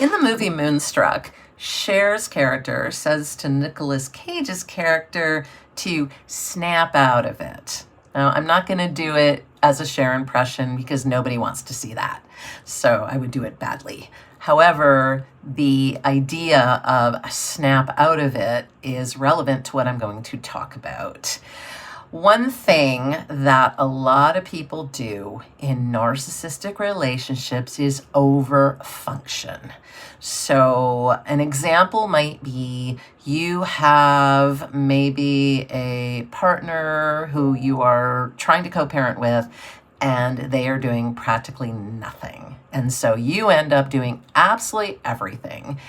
In the movie Moonstruck, Cher's character says to Nicolas Cage's character to snap out of it. Now, I'm not going to do it as a Cher impression because nobody wants to see that. So I would do it badly. However, the idea of snap out of it is relevant to what I'm going to talk about. One thing that a lot of people do in narcissistic relationships is overfunction. So an example might be you have maybe a partner who you are trying to co-parent with, and they are doing practically nothing. And so you end up doing absolutely everything.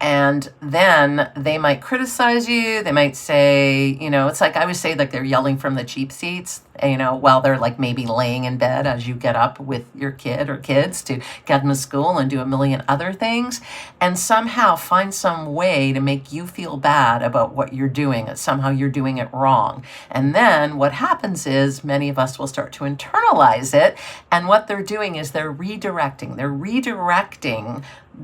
And then they might criticize you. They might say, it's like I would say, like they're yelling from the cheap seats, while they're like maybe laying in bed as you get up with your kid or kids to get them to school and do a million other things, and somehow find some way to make you feel bad about what you're doing, that somehow you're doing it wrong. And then what happens is many of us will start to internalize it. And what they're doing is they're redirecting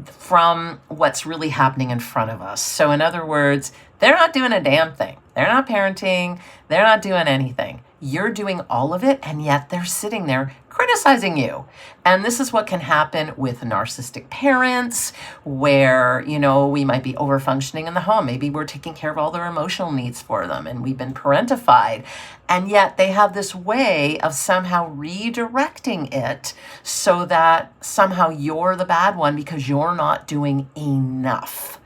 from what's really happening in front of us. So in other words, they're not doing a damn thing. They're not parenting. They're not doing anything. You're doing all of it, and yet they're sitting there criticizing you. And this is what can happen with narcissistic parents, where, we might be overfunctioning in the home. Maybe we're taking care of all their emotional needs for them, and we've been parentified. And yet they have this way of somehow redirecting it so that somehow you're the bad one because you're not doing enough.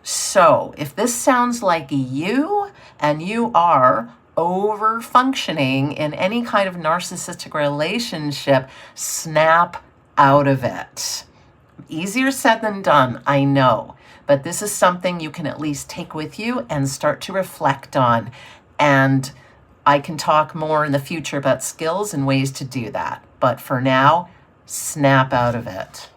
So if this sounds like you, and you are over functioning in any kind of narcissistic relationship, snap out of it. Easier said than done, I know, but this is something you can at least take with you and start to reflect on. And I can talk more in the future about skills and ways to do that. But for now, snap out of it.